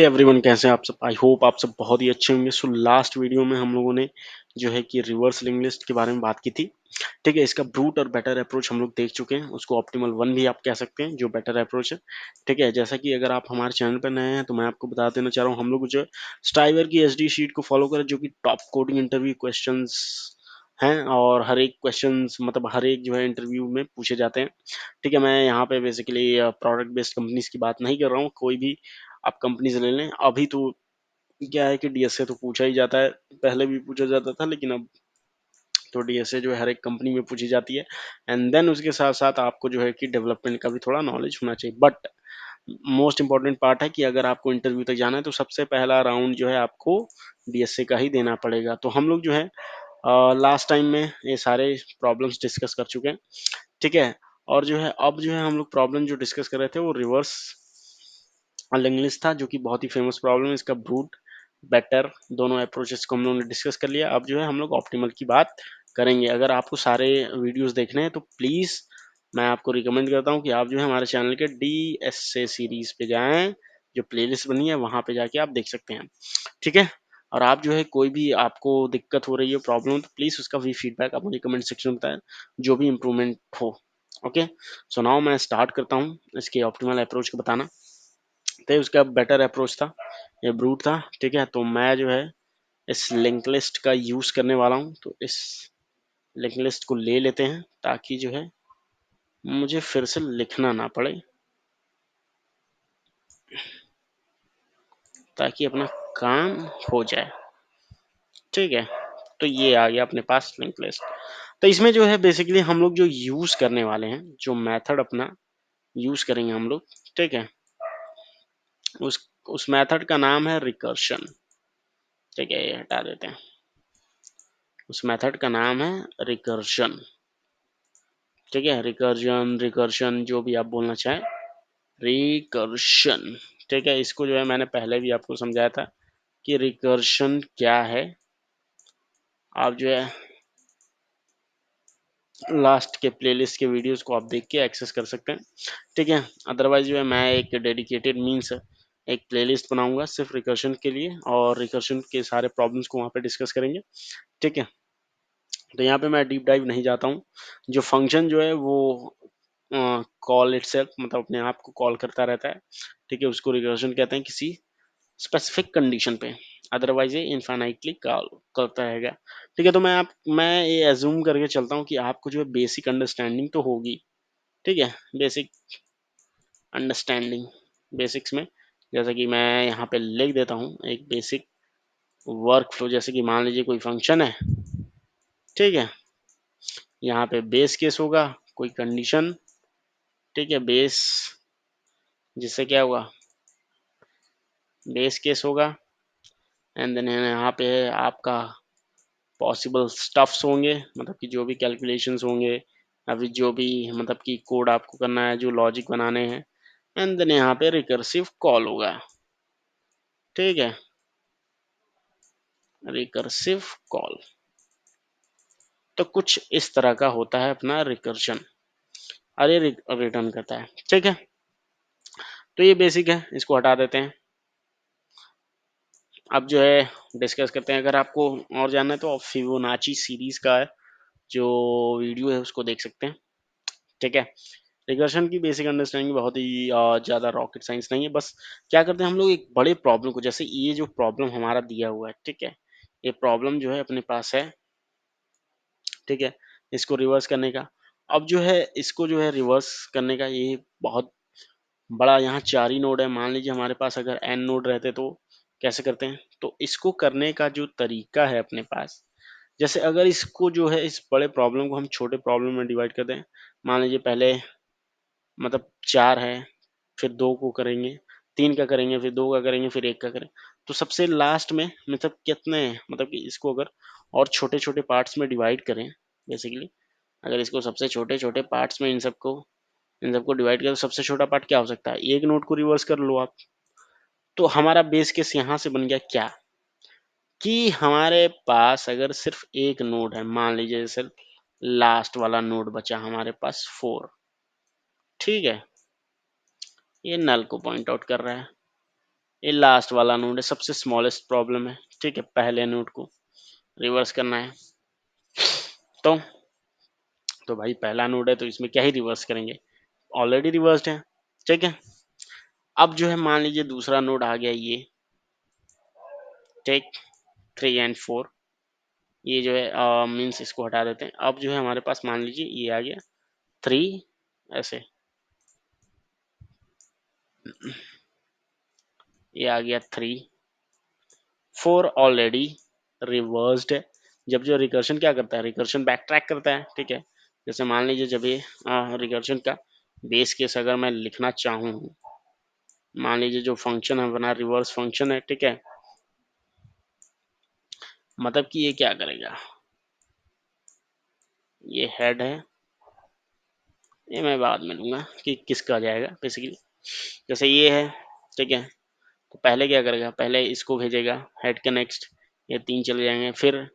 Everyone, कैसे हैं आप सब? आई होप आप सब बहुत ही अच्छे होंगे। सो लास्ट वीडियो में हम लोगों ने जो है कि रिवर्स लिंक लिस्ट के बारे में बात की थी। ठीक है, इसका ब्रूट और बेटर अप्रोच हम लोग देख चुके हैं। उसको ऑप्टिमल वन भी आप कह सकते हैं, जो बेटर अप्रोच है। ठीक है, जैसा कि अगर आप हमारे चैनल पर नए हैं तो मैं आपको बता देना चाह रहा हूँ, हम लोग जो स्ट्राइवर की एसडी शीट को फॉलो करें, जो कि टॉप कोडिंग इंटरव्यू क्वेश्चन हैं, और हर एक क्वेश्चन मतलब हर एक जो है इंटरव्यू में पूछे जाते हैं। ठीक है, मैं यहाँ पे बेसिकली प्रोडक्ट बेस्ड कंपनीज की बात नहीं कर रहा हूँ। कोई भी आप कंपनीज ले लें, अभी तो क्या है कि डीएसए तो पूछा ही जाता है। पहले भी पूछा जाता था, लेकिन अब तो डीएसए जो है हर एक कंपनी में पूछी जाती है। एंड देन उसके साथ साथ आपको जो है कि डेवलपमेंट का भी थोड़ा नॉलेज होना चाहिए। बट मोस्ट इंपॉर्टेंट पार्ट है कि अगर आपको इंटरव्यू तक जाना है तो सबसे पहला राउंड जो है आपको डीएसए का ही देना पड़ेगा। तो हम लोग जो है लास्ट टाइम में ये सारे प्रॉब्लम्स डिस्कस कर चुके हैं। ठीक है, और जो है अब जो है हम लोग प्रॉब्लम जो डिस्कस कर रहे थे वो रिवर्स लिंग्विस्ट था, जो कि बहुत ही फेमस प्रॉब्लम है। इसका ब्रूट बेटर दोनों अप्रोचेस को हम लोगों ने डिस्कस कर लिया। अब जो है हम लोग ऑप्टिमल की बात करेंगे। अगर आपको सारे वीडियोस देखने हैं तो प्लीज मैं आपको रिकमेंड करता हूँ कि आप जो है हमारे चैनल के डीएसए सीरीज पे जाएं। जो प्लेलिस्ट बनी है वहां पे जाके आप देख सकते हैं। ठीक है, और आप जो है कोई भी आपको दिक्कत हो रही है, प्रॉब्लम, तो प्लीज उसका भी फीडबैक आप मुझे कमेंट सेक्शन में बताएं, जो भी इम्प्रूवमेंट हो। ओके, सो नाउ मैं स्टार्ट करता हूँ इसके ऑप्टिमल अप्रोच को बताना। तो उसका बेटर अप्रोच था, ये ब्रूट था। ठीक है, तो मैं जो है इस लिंक लिस्ट का यूज करने वाला हूँ। तो इस लिंक लिस्ट को ले लेते हैं ताकि जो है मुझे फिर से लिखना ना पड़े, ताकि अपना काम हो जाए। ठीक है, तो ये आ गया अपने पास लिंक लिस्ट। तो इसमें जो है बेसिकली हम लोग जो यूज करने वाले हैं, जो मेथड अपना यूज करेंगे हम लोग। ठीक है, उस उस मेथड का नाम है रिकर्शन। ठीक है, ये हटा देते हैं। उस मेथड का नाम है रिकर्शन। ठीक है, रिकर्जन रिकर्शन जो भी आप बोलना चाहें, रिकर्शन। ठीक है, इसको जो है मैंने पहले भी आपको समझाया था कि रिकर्शन क्या है। आप जो है लास्ट के प्लेलिस्ट के वीडियोस को आप देख के एक्सेस कर सकते हैं। ठीक है, अदरवाइज जो है मैं एक डेडिकेटेड मीन्स एक प्लेलिस्ट बनाऊंगा सिर्फ रिकर्शन के लिए, और रिकर्शन के सारे प्रॉब्लम्स को वहाँ पे डिस्कस करेंगे। ठीक है, तो यहाँ पे मैं डीप डाइव नहीं जाता हूँ। जो फंक्शन जो है वो कॉल इटसेल्फ, मतलब अपने आप को कॉल करता रहता है। ठीक है, उसको रिकर्शन कहते हैं किसी स्पेसिफिक कंडीशन पे। अदरवाइज ये इनफाइनाइटली कॉल करता रहेगा। ठीक है, तो मैं ये एज्यूम करके चलता हूँ कि आपको जो है बेसिक अंडरस्टैंडिंग तो होगी। ठीक है, बेसिक अंडरस्टैंडिंग, बेसिक्स में जैसा कि मैं यहाँ पे लिख देता हूँ एक बेसिक वर्क फ्लो। जैसे कि मान लीजिए कोई फंक्शन है। ठीक है, यहाँ पे बेस केस होगा, कोई कंडीशन। ठीक है, बेस, जिससे क्या होगा, बेस केस होगा। एंड देन यहाँ पे आपका पॉसिबल स्टफ्स होंगे, मतलब कि जो भी कैलकुलेशंस होंगे, अभी जो भी मतलब कि कोड आपको करना है, जो लॉजिक बनाने हैं। एंड देन यहाँ पे रिकर्सिव कॉल होगा। ठीक है, रिकर्सिव कॉल। तो कुछ इस तरह का होता है अपना रिकर्शन, अरे रिटर्न करता है। ठीक है, तो ये बेसिक है, इसको हटा देते हैं। अब जो है डिस्कस करते हैं। अगर आपको और जानना है तो आप फिबोनाची सीरीज का जो वीडियो है उसको देख सकते हैं। ठीक है, रिकर्शन की बेसिक अंडरस्टैंडिंग बहुत ही ज़्यादा रॉकेट साइंस नहीं है। बस क्या करते हैं हम लोग, एक बड़े प्रॉब्लम को, जैसे ये जो प्रॉब्लम हमारा दिया हुआ है, ठीक है, ये प्रॉब्लम जो है अपने पास है। ठीक है, इसको रिवर्स करने का, अब जो है इसको जो है रिवर्स करने का, ये बहुत बड़ा, यहाँ 4 ही नोड है। मान लीजिए हमारे पास अगर n नोड रहते तो कैसे करते हैं। तो इसको करने का जो तरीका है अपने पास, जैसे अगर इसको जो है इस बड़े प्रॉब्लम को हम छोटे प्रॉब्लम में डिवाइड कर दें। मान लीजिए पहले मतलब 4 है, फिर 2 को करेंगे, 3 का करेंगे, फिर 2 का करेंगे, फिर 1 का करें। तो सबसे लास्ट में मतलब कितने, मतलब कि इसको अगर और छोटे-छोटे पार्ट्स में डिवाइड करें, बेसिकली अगर इसको सबसे छोटे-छोटे पार्ट्स में इन सबको डिवाइड करें, तो सबसे छोटा पार्ट क्या हो सकता है? एक नोड को रिवर्स कर लो आप। तो हमारा बेस केस यहाँ से बन गया क्या, कि हमारे पास अगर सिर्फ एक नोड है, मान लीजिए सिर्फ लास्ट वाला नोड बचा हमारे पास 4। ठीक है, ये नल को पॉइंट आउट कर रहा है। ये लास्ट वाला नोड है, सबसे स्मॉलेस्ट प्रॉब्लम है। ठीक है, पहले नोड को रिवर्स करना है। तो भाई पहला नोड है तो इसमें क्या ही रिवर्स करेंगे, ऑलरेडी रिवर्स्ड है। ठीक है, अब जो है मान लीजिए दूसरा नोड आ गया ये, टेक 3 एंड 4, ये जो है मीन्स इसको हटा देते हैं। अब जो है हमारे पास मान लीजिए ये आ गया 3, ऐसे ये आ गया 3, 4 ऑलरेडी रिवर्स्ड है। जब जो रिकर्शन क्या करता है, रिकर्शन बैक ट्रैक करता है। ठीक है, जैसे मान लीजिए जब ये रिकर्शन का बेस केस अगर मैं लिखना चाहूँ, मान लीजिए जो फंक्शन है बना रिवर्स फंक्शन है। ठीक है, मतलब कि ये क्या करेगा, ये हेड है, ये मैं बाद में लूंगा कि किसका जाएगा बेसिकली। जैसे ये है, ठीक है, तो पहले क्या करेगा, पहले इसको भेजेगा हेड के नेक्स्ट, ये 3 चले जाएंगे, फिर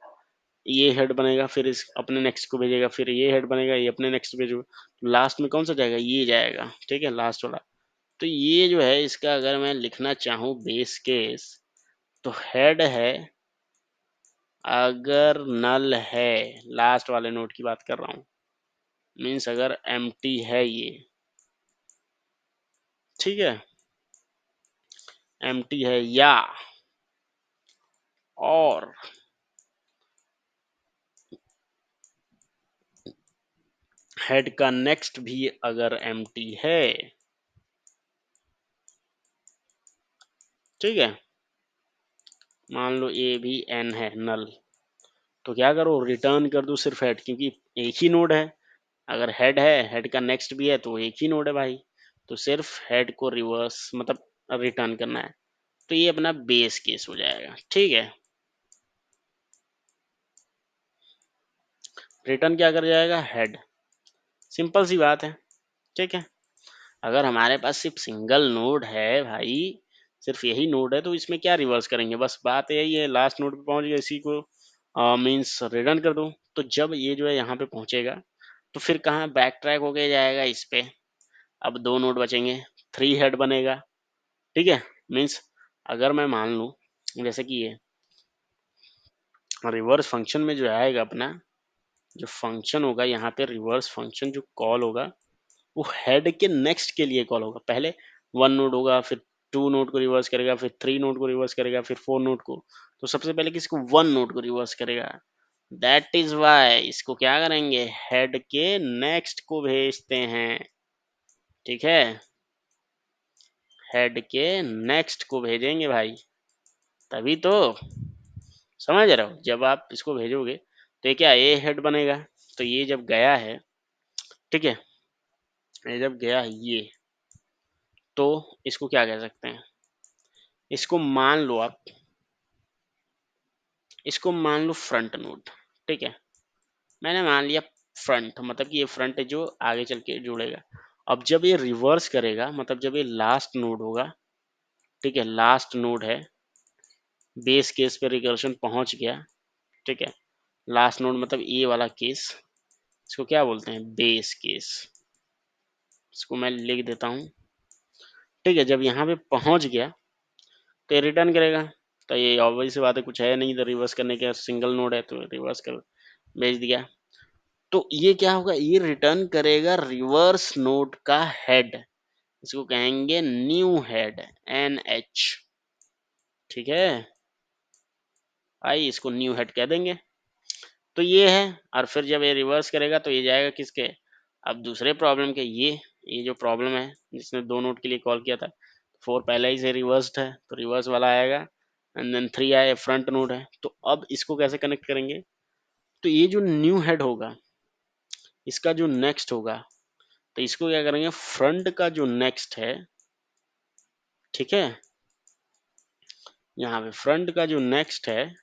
ये हेड बनेगा, फिर इस अपने नेक्स्ट को भेजेगा, फिर ये हेड बनेगा, ये अपने नेक्स्ट भेजेगा, तो लास्ट में कौन सा जाएगा, ये जाएगा। ठीक है, लास्ट वाला। तो ये जो है इसका अगर मैं लिखना चाहूँ बेस केस, तो हेड है अगर नल है, लास्ट वाले नोड की बात कर रहा हूँ, मीन्स अगर एम्प्टी है ये, ठीक है, एम्प्टी है, या और हेड का नेक्स्ट भी अगर एम्प्टी है, ठीक है, मान लो ए भी एन है नल, तो क्या करो, रिटर्न कर दो सिर्फ हेड, क्योंकि एक ही नोड है। अगर हेड है, हेड का नेक्स्ट भी है, तो एक ही नोड है भाई, तो सिर्फ हेड को रिवर्स मतलब रिटर्न करना है। तो ये अपना बेस केस हो जाएगा। ठीक है, रिटर्न क्या कर जाएगा, हेड, सिंपल सी बात है। ठीक है, अगर हमारे पास सिर्फ सिंगल नोड है भाई, सिर्फ यही नोड है, तो इसमें क्या रिवर्स करेंगे, बस बात यही है, लास्ट नोड पे पहुंच गया, इसी को मीन्स रिटर्न कर दो। तो जब ये जो है यहाँ पे पहुंचेगा, तो फिर कहाँ बैक ट्रैक होके जाएगा इस पे। अब 2 नोड बचेंगे, 3 हेड बनेगा। ठीक है, मीन्स अगर मैं मान लूँ जैसे कि ये रिवर्स फंक्शन में जो आएगा अपना, जो फंक्शन होगा यहाँ पे, रिवर्स फंक्शन जो कॉल होगा, वो हेड के नेक्स्ट के लिए कॉल होगा। पहले 1 नोड होगा, फिर 2 नोड को रिवर्स करेगा, फिर 3 नोड को रिवर्स करेगा, फिर 4 नोड को। तो सबसे पहले किसको, 1 नोड को रिवर्स करेगा। दैट इज वाई इसको क्या करेंगे, हेड के नेक्स्ट को भेजते हैं। ठीक है, हेड के नेक्स्ट को भेजेंगे भाई, तभी तो, समझ रहे हो, जब आप इसको भेजोगे तो ये क्या, ये हेड बनेगा। तो ये जब गया है, ठीक है, ये जब गया है ये, तो इसको क्या कह सकते हैं, इसको मान लो आप, इसको मान लो फ्रंट नोड। ठीक है, मैंने मान लिया फ्रंट, मतलब कि ये फ्रंट है जो आगे चल के जुड़ेगा। अब जब ये रिवर्स करेगा, मतलब जब ये लास्ट नोड होगा, ठीक है, लास्ट नोड है, बेस केस पे रिकर्शन पहुंच गया। ठीक है, लास्ट नोड मतलब ये वाला केस, इसको क्या बोलते हैं, बेस केस। इसको मैं लिख देता हूँ। ठीक है, जब यहाँ पे पहुंच गया, तो ये रिटर्न करेगा। तो ये ऑब्वियस सी बात है, कुछ है नहीं इधर रिवर्स करने का, सिंगल नोड है तो रिवर्स कर भेज दिया। तो ये क्या होगा, ये रिटर्न करेगा रिवर्स नोड का हेड, इसको कहेंगे न्यू हेड, एन एच। ठीक है, आई इसको न्यू हेड कह देंगे। तो ये है, और फिर जब ये रिवर्स करेगा तो ये जाएगा किसके, अब दूसरे प्रॉब्लम के, ये जो प्रॉब्लम है जिसने 2 नोड के लिए कॉल किया था, 4 पहले ही से रिवर्स्ड है, तो रिवर्स वाला आएगा, एंड देन 3 आए, फ्रंट नोड है। तो अब इसको कैसे कनेक्ट करेंगे, तो ये जो न्यू हेड होगा, इसका जो नेक्स्ट होगा, तो इसको क्या करेंगे, फ्रंट का जो नेक्स्ट है, ठीक है, यहाँ पे फ्रंट का जो नेक्स्ट है,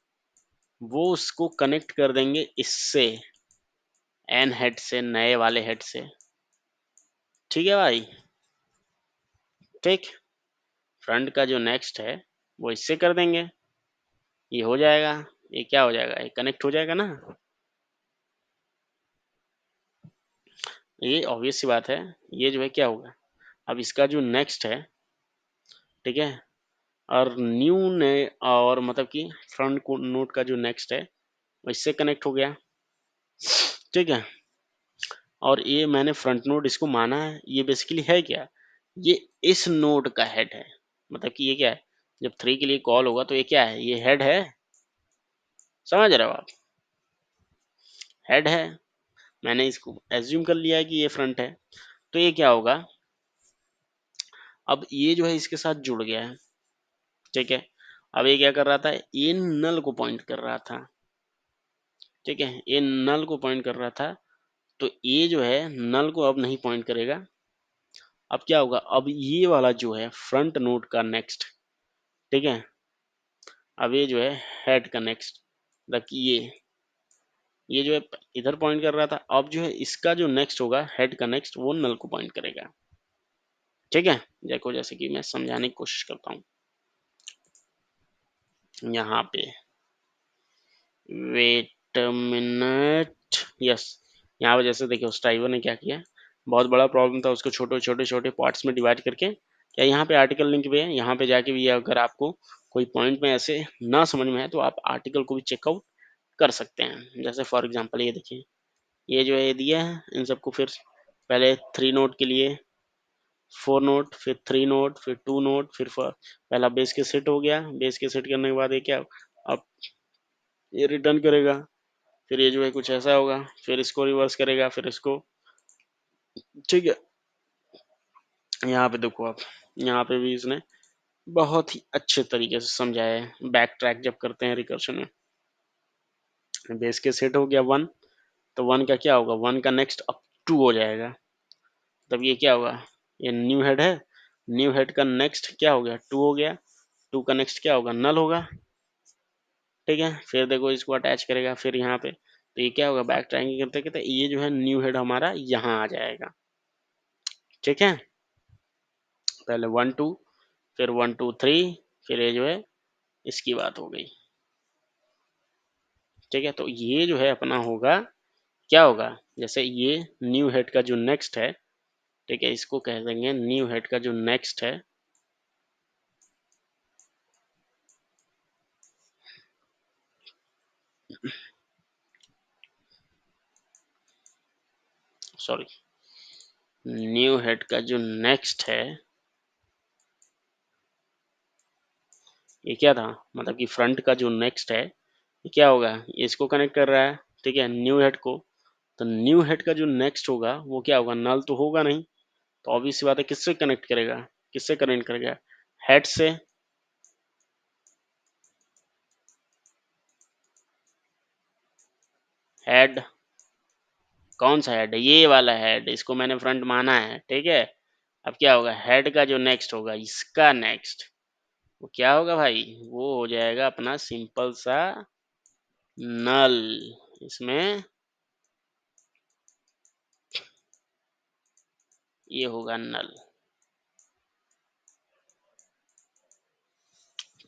वो उसको कनेक्ट कर देंगे इससे, एन हेड से, नए वाले हेड से। ठीक है भाई, ठीक, फ्रंट का जो नेक्स्ट है वो इससे कर देंगे, ये हो जाएगा, ये क्या हो जाएगा, ये कनेक्ट हो जाएगा ना। ये ऑब्वियस सी बात है, ये जो है क्या होगा, अब इसका जो नेक्स्ट है, ठीक है, और न्यू ने और मतलब कि फ्रंट को नोड का जो नेक्स्ट है वो इससे कनेक्ट हो गया, ठीक है। और ये मैंने फ्रंट नोड इसको माना है, ये बेसिकली है क्या, ये इस नोड का हेड है। मतलब कि ये क्या है, जब 3 के लिए कॉल होगा तो ये क्या है, ये हेड है, समझ रहे हो आप, हेड है। मैंने इसको एज्यूम कर लिया है कि ये फ्रंट है, तो ये क्या होगा, अब ये जो है इसके साथ जुड़ गया है, ठीक है। अब ये क्या कर रहा था, ये नल को पॉइंट कर रहा था, ठीक है, ये नल को पॉइंट कर रहा था। तो ये जो है नल को अब नहीं पॉइंट करेगा। अब क्या होगा, अब ये वाला जो है फ्रंट नोड का नेक्स्ट, ठीक है, अब ये जो है हेड का नेक्स्ट, मतलब कि ये जो है इधर पॉइंट कर रहा था, अब जो है इसका जो नेक्स्ट होगा हेड का नेक्स्ट, वो नल को पॉइंट करेगा, ठीक है। देखो जैसे कि मैं समझाने की कोशिश करता हूँ यहाँ पे, वेट अ मिनट, यस। यहाँ पे जैसे देखिए उस ड्राइवर ने क्या किया, बहुत बड़ा प्रॉब्लम था, उसको छोटे छोटे छोटे पार्ट्स में डिवाइड करके, क्या यहाँ पे आर्टिकल लिंक भी है, यहाँ पे जाके भी अगर आपको कोई पॉइंट में ऐसे ना समझ में आए तो आप आर्टिकल को भी चेकआउट कर सकते हैं। जैसे फॉर एग्जांपल ये देखिए, ये जो है ये दिया है, इन सबको फिर पहले 3 नोट के लिए 4 नोट, फिर 3 नोट, फिर 2 नोट, फिर पहला बेस के सेट हो गया, बेस के सेट करने के बाद ये क्या, अब ये रिटर्न करेगा, फिर ये जो है कुछ ऐसा होगा, फिर इसको रिवर्स करेगा, फिर इसको, ठीक है। यहाँ पे देखो आप, यहाँ पे भी इसने बहुत ही अच्छे तरीके से समझाया है, बैक ट्रैक जब करते हैं रिकर्शन में। बेस के सेट हो गया 1, तो 1 का क्या होगा, 1 का नेक्स्ट अब 2 हो जाएगा, तब ये क्या होगा, ये न्यू हेड है, न्यू हेड का नेक्स्ट क्या हो गया, 2 हो गया, 2 का नेक्स्ट क्या होगा, नल होगा, ठीक है। फिर देखो इसको अटैच करेगा, फिर यहाँ पे तो ये क्या होगा, बैक ट्रैकिंग करते करते ये जो है न्यू हेड हमारा यहाँ आ जाएगा, ठीक है। पहले 1 2, फिर 1 2 3, फिर ये जो है इसकी बात हो गई, ठीक है। तो ये जो है अपना होगा, क्या होगा, जैसे ये न्यू हेड का जो नेक्स्ट है, ठीक है, इसको कह देंगे न्यू हेड का जो नेक्स्ट है, सॉरी, न्यू हेड का जो नेक्स्ट है, ये क्या था, मतलब कि फ्रंट का जो नेक्स्ट है, ये क्या होगा, ये इसको कनेक्ट कर रहा है, ठीक है, न्यू हेड को। तो न्यू हेड का जो नेक्स्ट होगा वो क्या होगा, नल तो होगा नहीं, तो ऑब्वियस सी बात है किससे कनेक्ट करेगा, किससे कनेक्ट करेगा, हेड से, हेड, कौन सा हेड, ये वाला हेड, इसको मैंने फ्रंट माना है, ठीक है। अब क्या होगा, हेड का जो नेक्स्ट होगा, इसका नेक्स्ट वो क्या होगा भाई, वो हो जाएगा अपना सिंपल सा नल, इसमें ये होगा नल,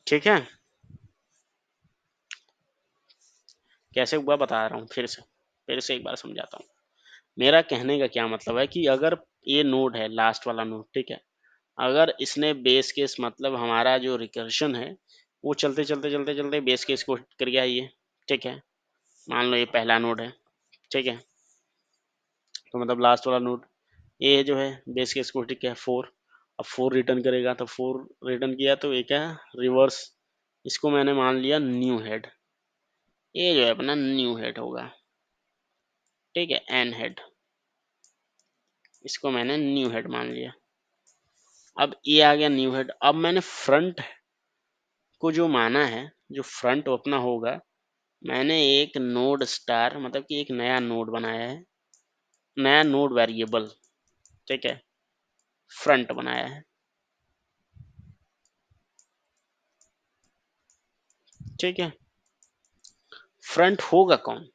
ठीक है। कैसे हुआ बता रहा हूँ, फिर से एक बार समझाता हूँ। मेरा कहने का क्या मतलब है कि अगर ये नोड है, लास्ट वाला नोड, ठीक है, अगर इसने बेस केस मतलब हमारा जो रिकर्शन है वो चलते चलते चलते चलते बेस केस को हिट कर गया ये, ठीक है, मान लो ये पहला नोड है, ठीक है, तो मतलब लास्ट वाला नोड ये जो है बेस केस को हिट किया 4, अब 4 रिटर्न करेगा, तो 4 रिटर्न किया तो ये क्या, रिवर्स, इसको मैंने मान लिया न्यू हेड, ये जो है अपना न्यू हेड होगा, ठीक है, एन हेड, इसको मैंने न्यू हेड मान लिया। अब ये आ गया न्यू हेड, अब मैंने फ्रंट को जो माना है, जो फ्रंट अपना होगा, मैंने एक नोड स्टार मतलब कि एक नया नोड बनाया है, नया नोड वेरिएबल, ठीक है, फ्रंट बनाया है, ठीक है। फ्रंट होगा कौन,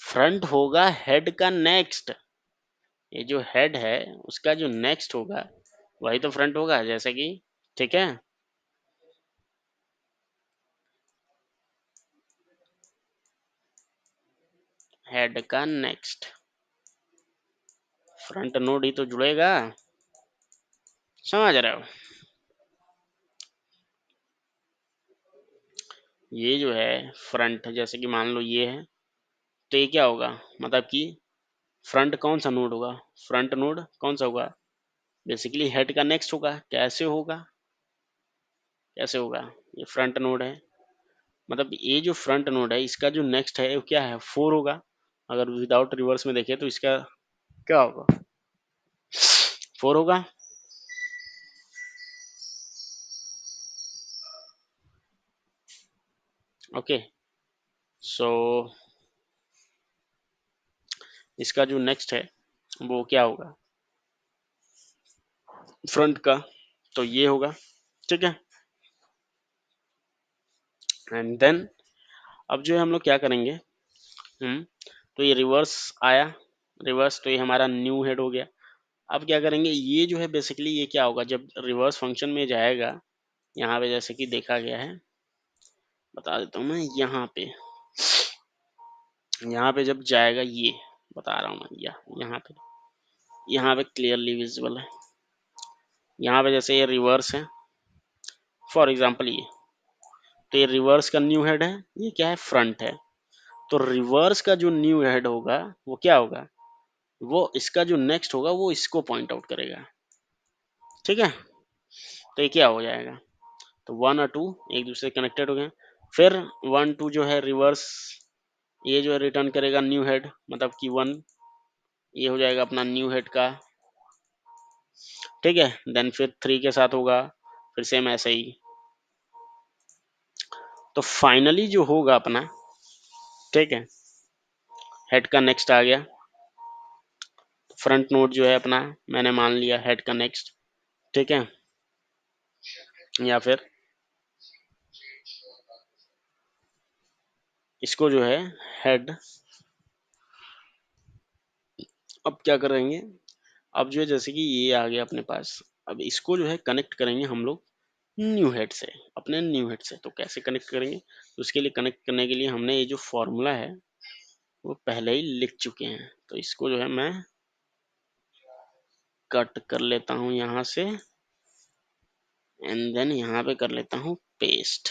फ्रंट होगा हेड का नेक्स्ट, ये जो हेड है उसका जो नेक्स्ट होगा वही तो फ्रंट होगा, जैसे कि, ठीक है, हेड का नेक्स्ट, फ्रंट नोड ही तो जुड़ेगा, समझ रहे हो, ये जो है फ्रंट, जैसे कि मान लो ये है, तो ये क्या होगा, मतलब कि फ्रंट कौन सा नोड होगा, फ्रंट नोड कौन सा होगा, बेसिकली हेड का नेक्स्ट होगा। कैसे होगा, कैसे होगा, ये फ्रंट नोड है, मतलब ये जो फ्रंट नोड है इसका जो नेक्स्ट है वो क्या है, 4 होगा। अगर विदाउट रिवर्स में देखें तो इसका क्या होगा, 4 होगा। ओके, सो इसका जो नेक्स्ट है वो क्या होगा, फ्रंट का, तो ये होगा। ठीक है, एंड देन अब जो है हम लोग क्या करेंगे, तो ये रिवर्स आया, रिवर्स, तो ये हमारा न्यू हेड हो गया। अब क्या करेंगे, ये जो है बेसिकली ये क्या होगा, जब रिवर्स फंक्शन में जाएगा, यहाँ पे जैसे कि देखा गया है, बता देता हूँ मैं, यहाँ पे जब जाएगा ये, बता रहा हूँ मैं, यहाँ पे क्लियरली विजिबल है, यहाँ पे जैसे ये रिवर्स है, फॉर एग्जांपल ये, तो ये रिवर्स का न्यू हेड है, ये क्या है, फ्रंट है। तो रिवर्स का जो न्यू हेड होगा वो क्या होगा, वो इसका जो नेक्स्ट होगा वो इसको पॉइंट आउट करेगा। ठीक है, तो ये क्या हो जाएगा, तो 1 और 2 एक दूसरे से कनेक्टेड हो गए। फिर 1 2 जो है रिवर्स, ये जो है रिटर्न करेगा न्यू हेड, मतलब कि 1, ये हो जाएगा अपना न्यू हेड का। ठीक है, देन फिर 3 के साथ होगा, फिर सेम ऐसे ही। तो फाइनली जो होगा अपना, ठीक है, हेड का नेक्स्ट आ गया, फ्रंट नोड जो है अपना, मैंने मान लिया हेड का नेक्स्ट। ठीक है, या फिर इसको जो है हेड, अब क्या करेंगे, अब जो है जैसे कि ये आ गया अपने पास, अब इसको जो है कनेक्ट करेंगे हम लोग न्यू हेड से, अपने न्यू हेड से। तो कैसे कनेक्ट करेंगे, तो उसके लिए कनेक्ट करने के लिए हमने ये जो फॉर्मूला है वो पहले ही लिख चुके हैं, तो इसको जो है मैं कट कर लेता हूँ यहाँ से, एंड देन यहाँ पे कर लेता हूँ पेस्ट।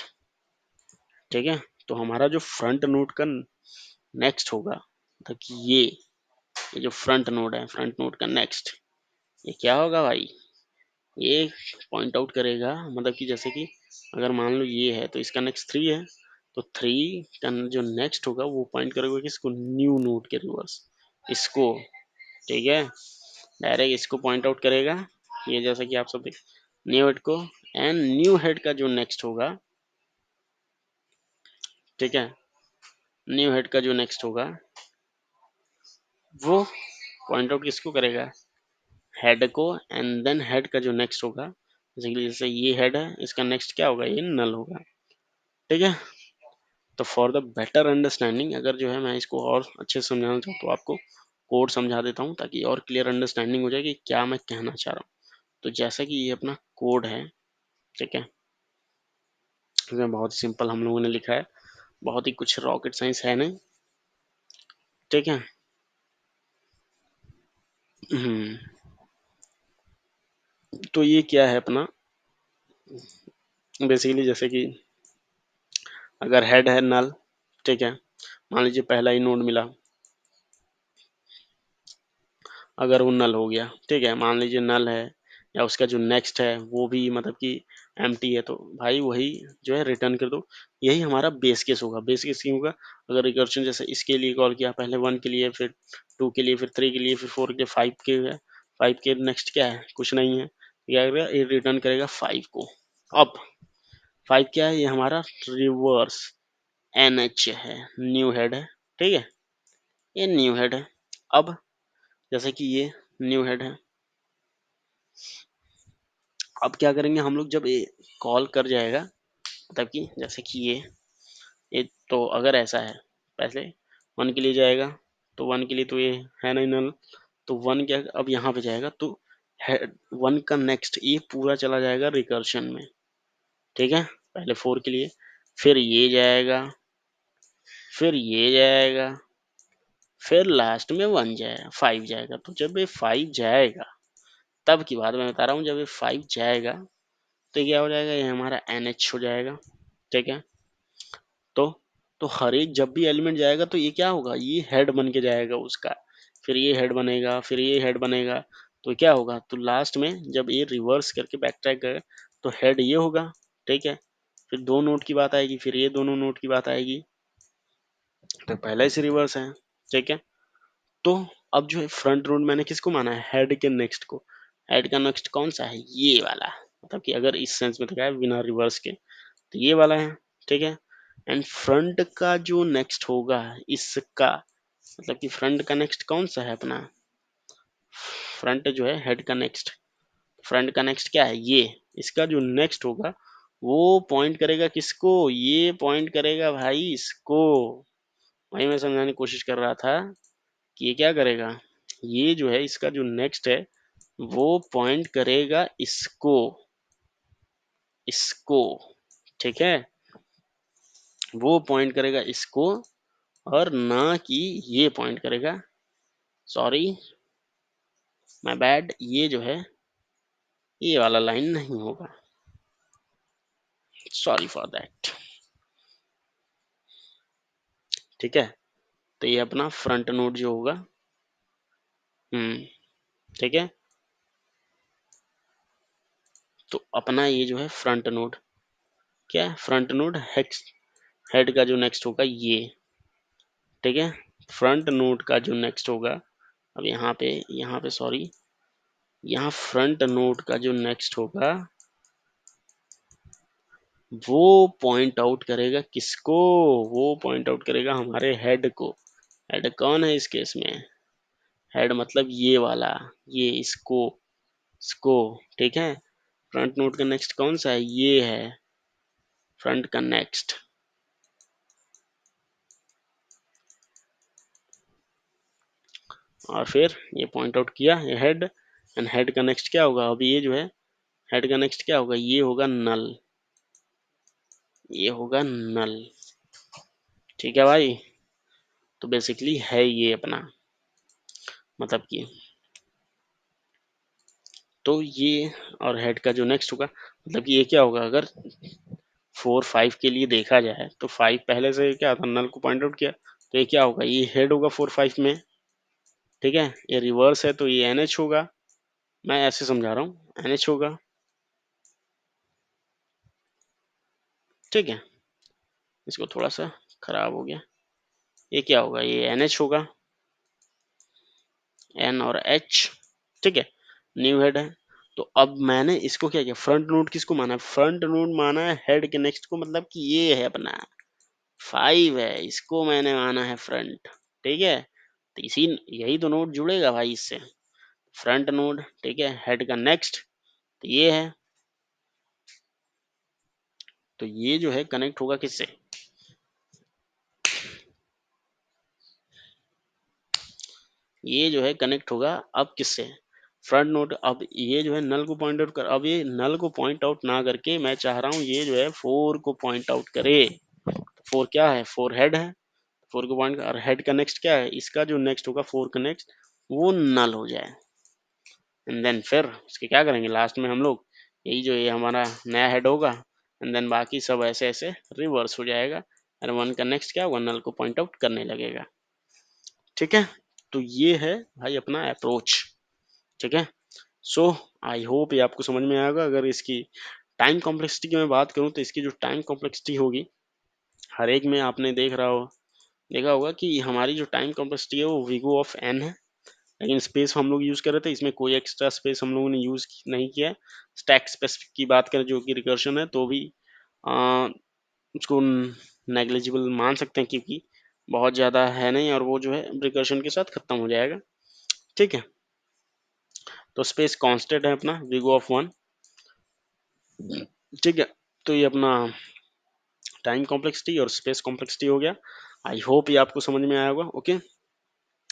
ठीक है, तो हमारा जो फ्रंट नोड का नेक्स्ट होगा, मतलब कि ये जो फ्रंट नोड है, फ्रंट नोड का नेक्स्ट, ये क्या होगा भाई, ये पॉइंट आउट करेगा, मतलब कि जैसे कि अगर मान लो ये है तो इसका नेक्स्ट 3 है, तो 3 का जो नेक्स्ट होगा वो पॉइंट करेगा किसको, न्यू नोड के रिवर्स, इसको। ठीक है, डायरेक्ट इसको पॉइंट आउट करेगा, ये जैसा कि आप सब देख, न्यू हेड को, एंड न्यू हेड का जो नेक्स्ट होगा, ठीक है, न्यू हेड का जो नेक्स्ट होगा वो पॉइंट आउट किसको करेगा, हेड को, एंड देन हेड का जो नेक्स्ट होगा, जैसे ये हेड है, इसका नेक्स्ट क्या होगा, ये नल होगा। ठीक है, तो फॉर द बेटर अंडरस्टैंडिंग, अगर जो है मैं इसको और अच्छे से समझाना चाहूँ तो आपको कोड समझा देता हूँ, ताकि और क्लियर अंडरस्टैंडिंग हो जाए कि क्या मैं कहना चाह रहा हूँ। तो जैसा कि ये अपना कोड है, ठीक है, इसमें बहुत सिंपल हम लोगों ने लिखा है, बहुत ही कुछ रॉकेट साइंस है नहीं। ठीक है, हम्म, तो ये क्या है अपना, बेसिकली जैसे कि अगर हेड है नल, ठीक है, मान लीजिए पहला ही नोड मिला, अगर वो नल हो गया, ठीक है, मान लीजिए नल है, या उसका जो नेक्स्ट है वो भी मतलब कि एम्प्टी है, तो भाई वही जो है रिटर्न कर दो। यही हमारा बेस केस होगा। बेस केस क्यों होगा, अगर रिकर्शन जैसे इसके लिए कॉल किया, पहले 1 के लिए, फिर 2 के लिए, फिर 3 के लिए, फिर 4 के लिए, 5 के है, 5 के नेक्स्ट क्या है, कुछ नहीं है, क्या करेगा, ये रिटर्न करेगा 5 को। अब 5 क्या है, ये हमारा रिवर्स एनएच है, न्यू हेड है। ठीक है, ये न्यू हेड है। अब जैसे कि ये न्यू हेड है, अब क्या करेंगे हम लोग, जब ये कॉल कर जाएगा, मतलब कि जैसे कि ये तो अगर ऐसा है, पहले 1 के लिए जाएगा, तो 1 के लिए तो ये है नहीं नल, तो 1 क्या, अब यहाँ पे जाएगा तो 1 का नेक्स्ट ये पूरा चला जाएगा रिकर्शन में। ठीक है, पहले 4 के लिए, फिर ये जाएगा, फिर ये जाएगा, फिर लास्ट में 1 जाएगा, 5 जाएगा। तो जब ये 5 जाएगा, तब की बात मैं बता रहा हूँ, जब ये 5 जाएगा तो क्या हो जाएगा, ये हमारा NH हो जाएगा। ठीक है, तो तो हर एक जब भी एलिमेंट जाएगा तो ये क्या होगा, ये हेड बन के जाएगा उसका, फिर ये हेड बनेगा, फिर ये हेड बनेगा, तो क्या होगा, तो लास्ट में जब ये रिवर्स करके बैक ट्रैक करेगा तो हेड ये होगा, ठीक है। फिर दो नोट की बात आएगी, फिर ये दोनों नोट की बात आएगी, तो पहले से रिवर्स है, ठीक है। तो अब जो है फ्रंट नोड मैंने किसको माना है, हेड के नेक्स्ट को। हेड का नेक्स्ट कौन सा है, ये वाला, मतलब कि अगर इस सेंस में देखा है बिना रिवर्स के तो ये वाला है, ठीक है। एंड फ्रंट का जो नेक्स्ट होगा इसका, मतलब कि फ्रंट का नेक्स्ट कौन सा है अपना, फ्रंट जो है हेड का नेक्स्ट, फ्रंट का नेक्स्ट क्या है, ये, इसका जो नेक्स्ट होगा वो पॉइंट करेगा किसको, ये पॉइंट करेगा भाई इसको। वही मैं समझाने की कोशिश कर रहा था कि ये क्या करेगा, ये जो है इसका जो नेक्स्ट है वो पॉइंट करेगा इसको, इसको, ठीक है, वो पॉइंट करेगा इसको, और ना कि ये पॉइंट करेगा, सॉरी माय बैड, ये जो है ये वाला लाइन नहीं होगा, सॉरी फॉर दैट, ठीक है। तो ये अपना फ्रंट नोड जो होगा, ठीक है, तो अपना ये जो है फ्रंट नोड, क्या है फ्रंट नोड, हेक्स, हेड का जो नेक्स्ट होगा ये, ठीक है। फ्रंट नोड का जो नेक्स्ट होगा, अब यहाँ पे सॉरी, यहाँ फ्रंट नोड का जो नेक्स्ट होगा वो पॉइंट आउट करेगा किसको, वो पॉइंट आउट करेगा हमारे हेड को। हेड कौन है इस केस में, हेड मतलब ये वाला, ये इसको, ठीक है। फ्रंट नोड का नेक्स्ट कौन सा है, ये है फ्रंट का नेक्स्ट, और फिर ये पॉइंट आउट किया ये हेड, एंड हेड का नेक्स्ट क्या होगा, अब ये जो है हेड का नेक्स्ट क्या होगा, ये होगा नल, ये होगा नल, ठीक है भाई। तो बेसिकली है ये अपना, मतलब कि, तो ये, और हेड का जो नेक्स्ट होगा, मतलब कि ये क्या होगा, अगर 4 5 के लिए देखा जाए तो 5 पहले से क्या था, नल को पॉइंट आउट किया, तो ये क्या होगा, ये हेड होगा 4 5 में, ठीक है। ये रिवर्स है तो ये एनएच होगा, मैं ऐसे समझा रहा हूँ, एनएच होगा, ठीक है। इसको थोड़ा सा खराब हो गया, ये क्या होगा, ये एनएच होगा, एन और एच, ठीक है, न्यू हेड है। तो अब मैंने इसको क्या किया, फ्रंट नोड किसको माना है, फ्रंट नोड माना है हेड के नेक्स्ट को, मतलब कि ये है अपना 5 है, इसको मैंने माना है फ्रंट, ठीक है। तो इसी, यही तो नोड जुड़ेगा भाई इससे, फ्रंट नोड, ठीक है, हेड का नेक्स्ट, तो ये है, तो ये जो है कनेक्ट होगा किससे, ये जो है कनेक्ट होगा अब किससे, फ्रंट नोड। अब ये जो है नल को पॉइंट आउट कर, अब ये नल को पॉइंट आउट ना करके मैं चाह रहा हूँ ये जो है 4 को पॉइंट आउट करे। 4 क्या है, 4 हेड है, 4 को पॉइंट, और हेड का नेक्स्ट क्या है, इसका जो नेक्स्ट होगा 4 का नेक्स्ट वो नल हो जाए, एंड देन फिर उसके क्या करेंगे लास्ट में हम लोग, यही जो ये हमारा नया हेड होगा, एंड देन बाकी सब ऐसे ऐसे रिवर्स हो जाएगा, और 1 का नेक्स्ट क्या होगा, नल को पॉइंट आउट करने लगेगा, ठीक है। तो ये है भाई अपना अप्रोच, ठीक है। सो आई होप ये आपको समझ में आएगा। अगर इसकी टाइम कॉम्प्लेक्सिटी की मैं बात करूँ तो इसकी जो टाइम कॉम्प्लेक्सिटी होगी, हर एक में आपने देखा होगा कि हमारी जो टाइम कॉम्प्लेक्सिटी है वो वीगो ऑफ एन है, लेकिन स्पेस हम लोग यूज़ कर रहे थे, इसमें कोई एक्स्ट्रा स्पेस हम लोगों ने यूज़ नहीं किया है। स्टैक स्पेसिफिक की बात करें जो कि रिकर्शन है, तो भी आ, उसको नेग्लिजिबल मान सकते हैं, क्योंकि बहुत ज़्यादा है नहीं, और वो जो है रिकर्शन के साथ खत्म हो जाएगा, ठीक है। तो स्पेस कांस्टेंट है अपना वीगो ऑफ 1, ठीक है। तो ये अपना टाइम कॉम्प्लेक्सिटी और स्पेस कॉम्प्लेक्सिटी हो गया। आई होप ये आपको समझ में आया होगा, ओके।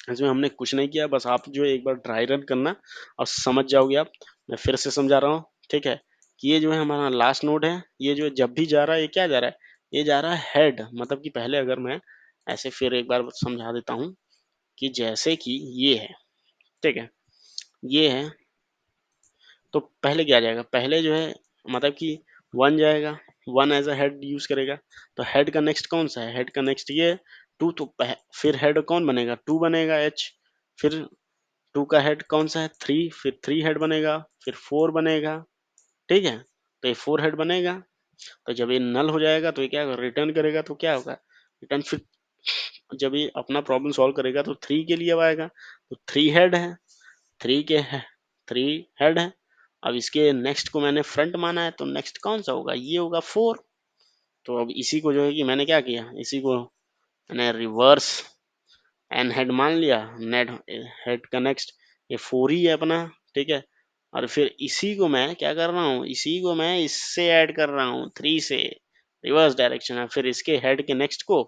इसमें हमने कुछ नहीं किया, बस आप जो है एक बार ड्राई रन करना और समझ जाओगे आप। मैं फिर से समझा रहा हूँ, ठीक है, कि ये जो है हमारा लास्ट नोड है, ये जो है जब भी जा रहा है ये क्या जा रहा है, ये जा रहा है हेड, मतलब कि पहले अगर मैं ऐसे फिर एक बार समझा देता हूँ कि जैसे कि ये है, ठीक है, ये है, तो पहले क्या जाएगा, पहले जो है मतलब कि 1 जाएगा, one as a head use करेगा। तो हेड का नेक्स्ट कौन सा है, हेड का नेक्स्ट ये टू, तो फिर हेड कौन बनेगा, टू बनेगा एच। फिर टू का हेड कौन सा है, थ्री, फिर थ्री हेड बनेगा, फिर फोर बनेगा। ठीक है, तो ये फोर हेड बनेगा। तो जब ये नल हो जाएगा तो ये क्या रिटर्न करेगा, तो क्या होगा रिटर्न। फिर जब ये अपना प्रॉब्लम सॉल्व करेगा तो थ्री के लिए अब आएगा, तो थ्री हेड है, थ्री के है, थ्री हेड है। अब इसके नेक्स्ट को मैंने फ्रंट माना है, तो नेक्स्ट कौन सा होगा, ये होगा फोर। तो अब इसी को जो है कि मैंने क्या किया, इसी को मैंने रिवर्स एन हेड मान लिया, नेट हेड का नेक्स्ट ये फोर ही है अपना। ठीक है, और फिर इसी को मैं क्या कर रहा हूँ, इसी को मैं इससे ऐड कर रहा हूँ थ्री से, रिवर्स डायरेक्शन है। फिर इसके हेड के नेक्स्ट को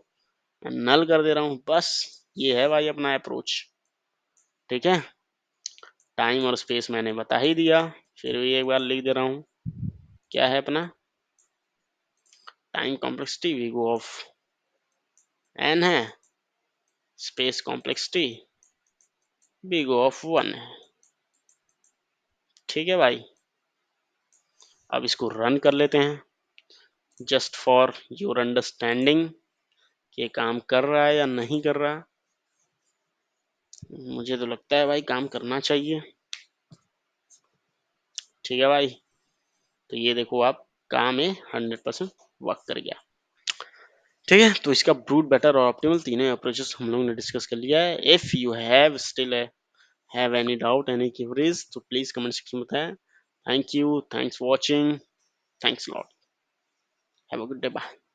मैं नल कर दे रहा हूँ, बस ये है भाई अपना अप्रोच। ठीक है, टाइम और स्पेस मैंने बता ही दिया, फिर भी एक बार लिख दे रहा हूँ। क्या है अपना time complexity big O of n है, space complexity big O of one है। ठीक है भाई, अब इसको रन कर लेते हैं जस्ट फॉर योर अंडरस्टैंडिंग कि ये काम कर रहा है या नहीं कर रहा। मुझे तो लगता है भाई काम करना चाहिए। ठीक है भाई, तो ये देखो आप, काम है 100% वर्क कर गया। ठीक है, तो इसका ब्रूट बेटर और ऑप्टिमल तीनों अप्रोचेस हम लोगों ने डिस्कस कर लिया है। If you have still have any doubt, any queries, तो प्लीज कमेंट सेक्शन में बताएं। Thank you, thanks for watching, thanks lot, have a good day, bye.